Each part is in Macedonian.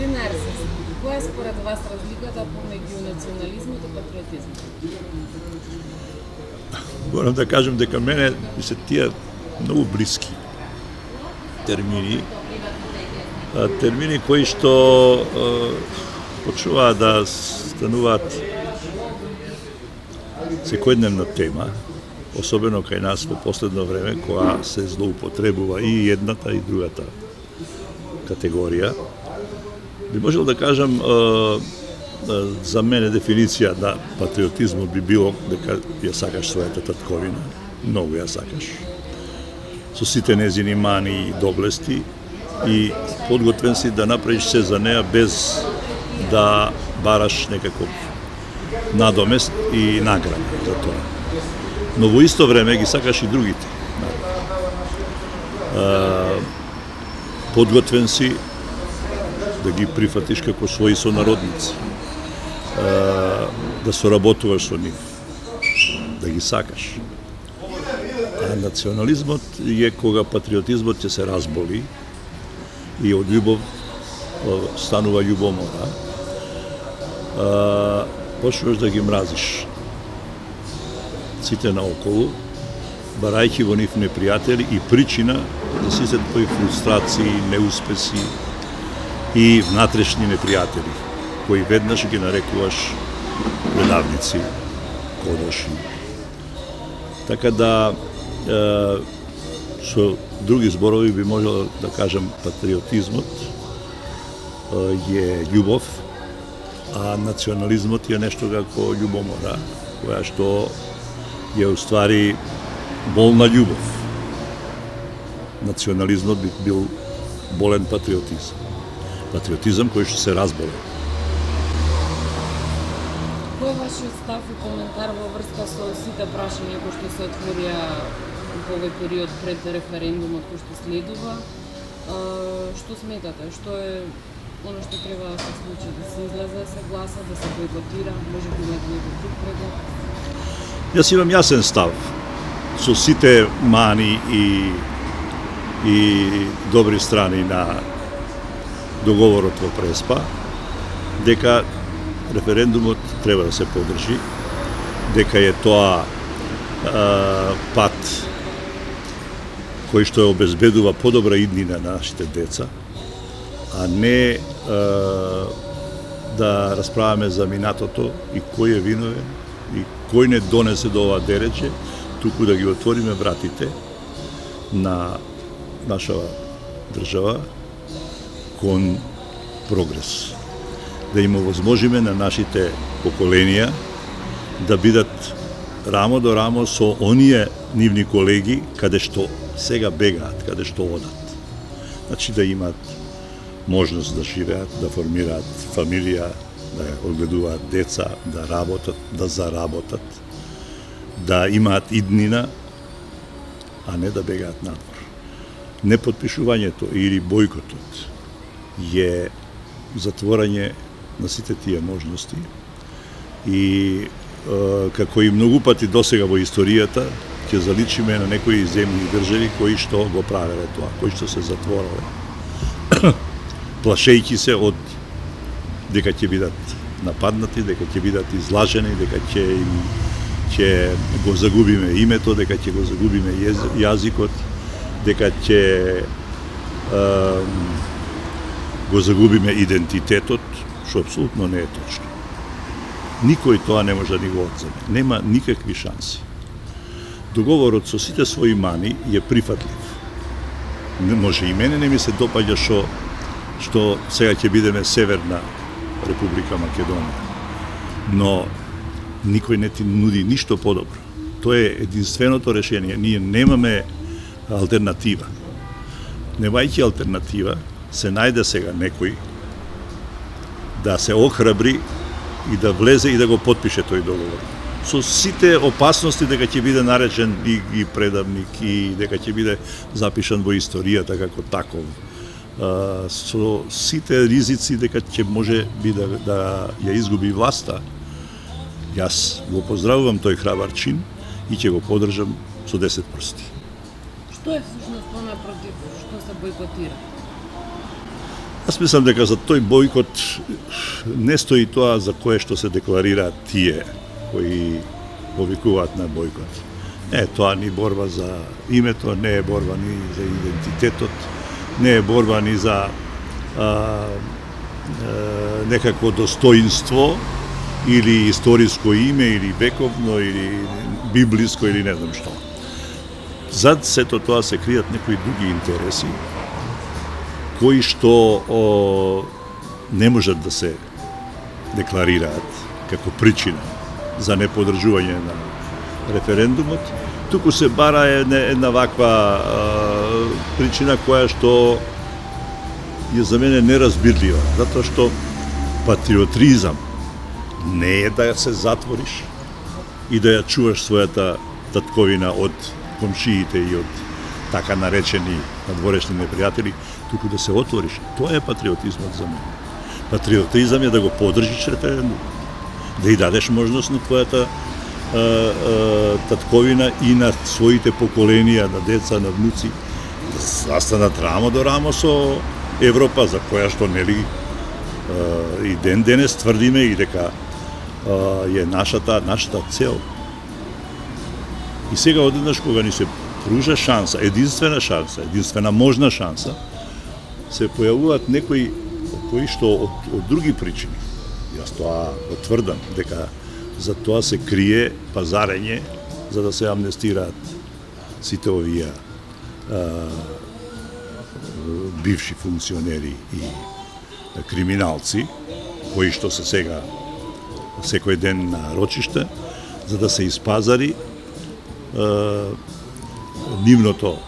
Господин Арсис, која е според вас разликата помеѓу национализмот и патриотизмот? Морам да кажем дека мене ми се тие многу блиски термини, термини кои што почнуваат да стануваат секојдневна тема, особено кај нас во последно време, која се злоупотребува и едната и другата категорија. Би можел да кажам, за мене дефиниција на патриотизмот би било дека ја сакаш својата татковина, многу ја сакаш, со сите незини мани и доблести, и подготвен си да направиш се за неа без да бараш некаков надомест и награда за тоа. Но во исто време ги сакаш и другите. Подготвен си да ги прифатиш како своји сонародници, да соработуваш со нив, да ги сакаш. А национализмот е кога патриотизмот ќе се разболи и од љубов станува љубомора, почнуваш да ги мразиш сите наоколу, барајќи во нив непријатели и причина за сите твои фрустрации, неуспеси и внатрешни непријатели, кои веднаш ги нарекуваш предавници, кодоши. Така да, со други зборови би можел да кажам патриотизмот е љубов, а национализмот е нешто како љубомора, која што е уствари болна љубов. Национализмот би бил болен патриотизм. Патриотизам кој што се разболе. Кој е вашиот став и коментар во врска со сите прашања кои што се отворија во овој период пред референдумот кој што следува? Што сметате? Што е оно што треба да се случи? Да се излезе, да се гласа, да се бойкотира? Може би имате некој друг предлог? Јас имам јасен став со сите мани и добри страни на договорот во Преспа, дека референдумот треба да се подржи, дека е тоа пат кој што обезбедува подобра иднина на нашите деца, а не да расправаме за минатото и кој е виновен и кој не донесе до ова дереđe, туку да ги отвориме вратите на нашава држава кон прогрес. Да им овозможиме на нашите поколенија да бидат рамо до рамо со оние нивни колеги каде што сега бегаат, каде што одат. Значи да имаат можност да живеат, да формираат фамилија, да одгледуваат деца, да работат, да заработат, да имаат иднина, а не да бегаат надвор. Непотпишувањето или бојкотот е затворање на сите тие можности и како и многу пати досега во историјата ќе заличиме на некои земји и држави кои што го правеле тоа, кои што се затворале, плашејќи се од дека ќе бидат нападнати, дека ќе бидат излажени, дека ќе го загубиме името, дека ќе го загубиме јазикот, дека ќе го загубиме идентитетот, што апсолутно не е точно. Никој тоа не може да ни го одземе. Нема никакви шанси. Договорот со сите своји мани е прифатлив. Може и мене не ми се допаѓа што сега ќе бидеме Северна Република Македонија. Но никој не ти нуди ништо подобро. Тоа е единственото решение. Ние немаме алтернатива. Немајќи алтернатива, се најде сега некој да се охрабри и да влезе и да го потпише тој договор. Со сите опасности дека ќе биде наречен и предавник и дека ќе биде запишан во историјата како таков. Со сите ризици дека ќе може би да ја изгуби власта. Јас го поздравувам тој храбар чин и ќе го поддржам со 10 прсти. Што е всушност она против што се бојкотира? Јас мислам дека за тој бојкот не стои тоа за кое што се декларираат тие кои повикуваат на бојкот. Не, тоа ни борба за името, не е борба ни за идентитетот, не е борба ни за некакво достоинство или историско име, или вековно, или библиско, или не знам што. Зад сето тоа се кријат некои други интереси, кои што не можат да се декларираат како причина за неподржување на референдумот, туку се бара една ваква причина која што е за мене неразбирлива, затоа што патриотизам не е да се затвориш и да ја чуваш својата татковина од комшиите и од така наречени надворешни непријатели, туку да се отвориш. Тоа е патриотизмот за мене. Патриотизам е да го подржиш референдум, да и дадеш можност на твојата татковина и на своите поколенија, на деца, на внуци, да застанат рамо до рамо со Европа, за која што нели и ден денес тврдиме и дека е нашата цел. И сега одеднаш кога ни се пружа шанса, единствена можна шанса, се појавуваат некои кои што од други причини. Јас тоа отврдам дека за тоа се крие пазарење за да се амнестираат сите овие бивши функционери и криминалци кои што се сега секој ден на рочиште, за да се испазари нивното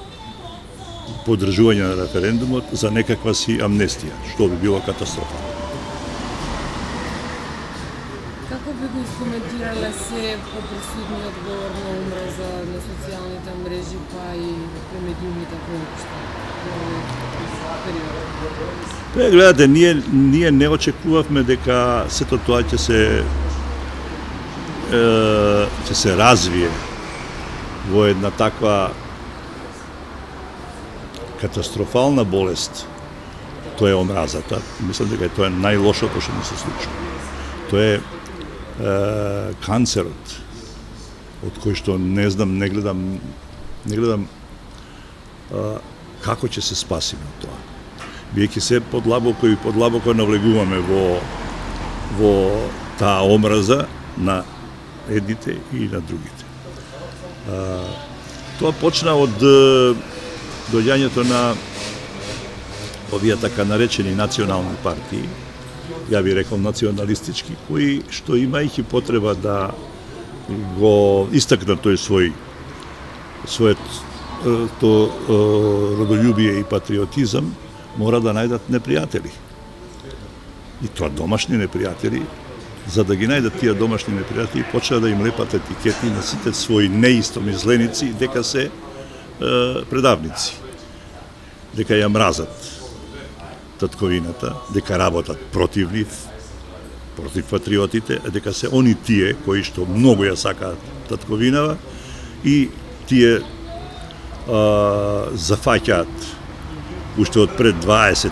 подржување на референдумот за некаква си амнестија, што би било катастрофа. Како би го искоментирале се поприсутниот говор на омраза на социјалните мрежи, па и медиумите поопшто во овој период? Гледате, ние не очекувавме дека сето тоа ќе се развие во една таква катастрофална болест. Тоа е омразата. Мислам дека тоа е најлошото што ни се случува. Тоа е канцерот, од кој што не гледам како ќе се спасиме од тоа. Биејќи се подлабоко навлегуваме во таа омраза на едните и на другите. Тоа почна од доаѓањето на овие така наречени национални партии, ја би рекол националистички, кои што имајќи потреба да го истакнат тој своето родолюбие и патриотизам, мора да најдат непријатели. И тоа домашни непријатели, за да ги најдат тие домашни непријатели, почна да им лепат етикети на сите своји неистомисленици дека се предавници, дека ја мразат татковината, дека работат против нив, против патриотите, дека се они тие кои што многу ја сакаат татковинава и тие зафаќаат уште од пред 20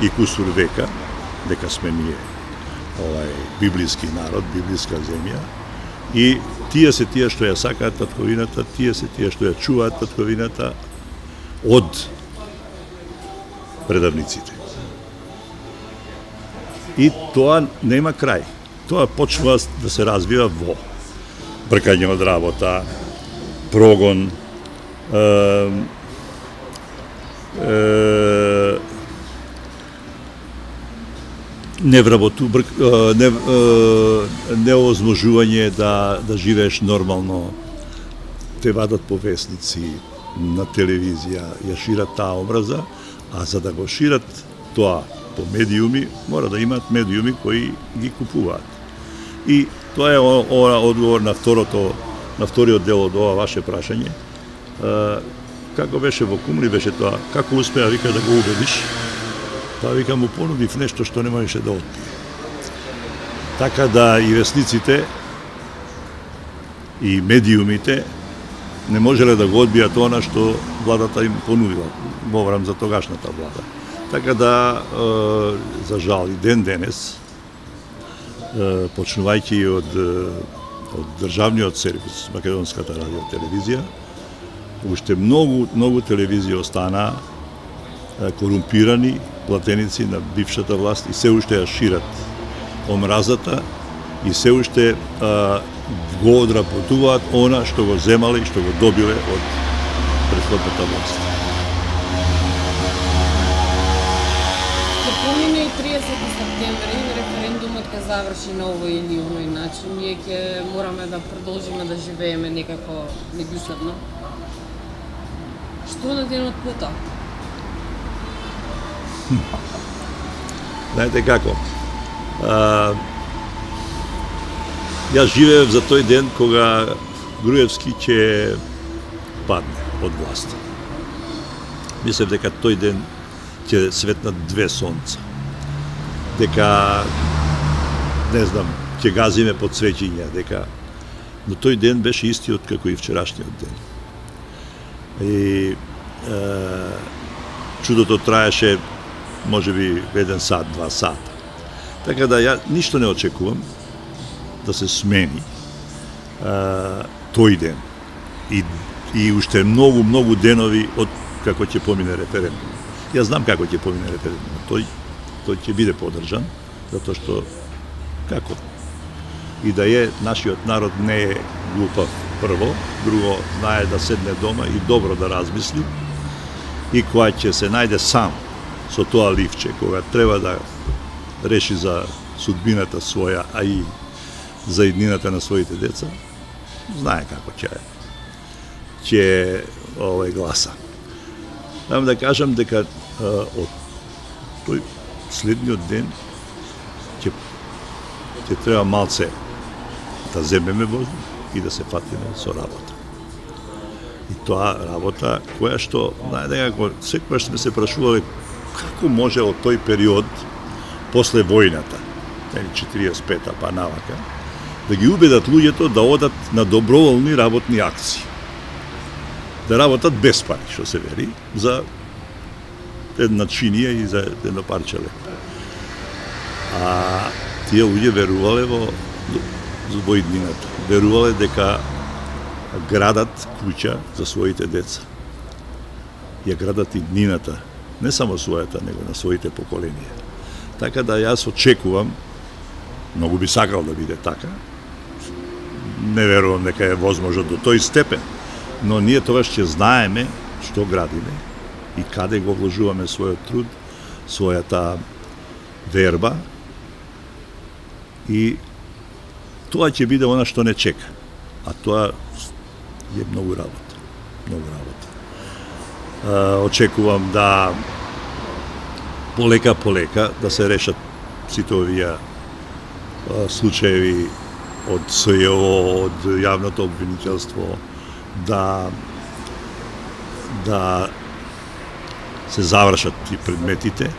и кусур века, дека сме ние библиски народ, библиска земја, и тие се тие што ја сакаат татковината, тие се тие што ја чуваат татковината од предавниците. И тоа нема крај. Тоа почнува да се развива во бркање од работа, прогон, неовозможување да живееш нормално, те вадат по весници, на телевизија, ја шират таа омраза, а за да го шират тоа по медиуми, мора да имаат медиуми кои ги купуваат. И тоа е одговор на вториот дел од ова ваше прашање. Како беше во Кумли, беше тоа, како успеа, вика, да го убедиш, па вика, му понудив нешто што не можеше да отпие. Така да и весниците и медиумите не можеле да го одбијат она што владата им понудила, говорам за тогашната влада. Така да, за жал, и ден денес, почнувајќи од државниот сервис, Македонската радиотелевизија, уште многу телевизии останаа корумпирани платеници на бившата власт и се уште ја шират омразата и се уште го одработуваат она што го земале и што го добиле од претходната власт. Ке помине и 30 септември, референдумот ке заврши на овој или оној начин, ние ќе мораме да продолжиме да живееме некако меѓусебно. Што на денот потоа? Знаете како? Јас живеев за тој ден кога Груевски ќе падне од власт. Мислев дека тој ден ќе светнат две сонца. Дека, не знам, ќе газиме под свеќиња, дека... Но тој ден беше истиот како и вчерашниот ден. И чудото траеше можеби 1 сат, 2 сата. Така да ја ништо не очекувам да се смени тој ден и уште многу денови од како ќе помине референдум. Јас знам како ќе помине референдум. Тој ќе биде подржан, затоа што како и да е, нашиот народ не е глупав прво, друго знае да седне дома и добро да размисли и кога ќе се најде сам со тоа ливче, кога треба да реши за судбината своја, а и за иднината на своите деца, знае како ќе гласа. Дам да кажам дека од тој следниот ден ќе треба малце да земеме воздух и да се фатиме со работа. И тоа работа која што, знаете како, секогаш сме се прашувале како може од тој период после војната, 45-та па навака, да ги убедат луѓето да одат на доброволни работни акции. Да работат без пари, што се вери, за една чинија и за едно парче леп. А тие луѓе верувале во иднината. Верувале дека градат куќа за своите деца. Ја градат иднината, не само својата, него на своите поколенија. Така да јас очекувам, многу би сакал да биде така, не верувам дека е возможно до тој степен, но ние тогаш ќе знаеме што градиме и каде го вложуваме својот труд, својата верба и тоа ќе биде она што не чека. А тоа е многу работа. Многу работа. Очекувам да полека да се решат сите овие случаеви од СЈО, од јавното обвинителство, да се завршат и предметите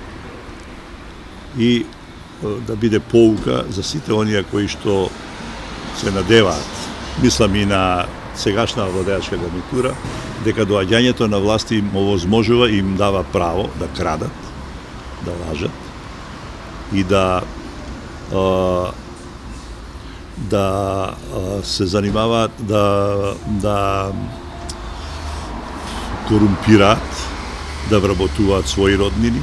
и да биде поука за сите оние кои што се надеваат. Мислам и на сегашна владеачка гарнитура, дека доаѓањето на власти им овозможува и им дава право да крадат, да лажат и да се занимаваат да корумпираат, да вработуваат своји роднини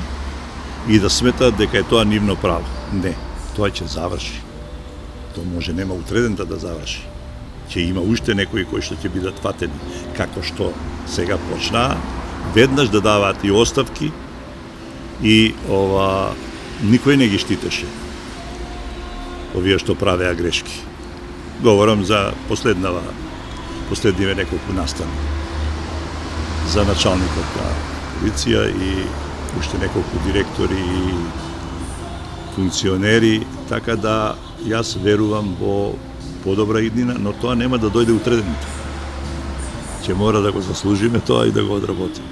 и да сметаат дека е тоа нивно право. Не, тоа ќе заврши. Тоа може нема утредента да заврши. Ќе има уште некои кои што ќе бидат фатени, како што сега почнаа, веднаш да даваат и оставки и никој не ги штитеше овие што правеа грешки. Говорам за последниве неколку настани. За началникот на полиција и уште неколку директори и функционери, така да јас верувам во подобра иднина, но тоа нема да дојде утредента. Ќе мора да го заслужиме тоа и да го одработиме.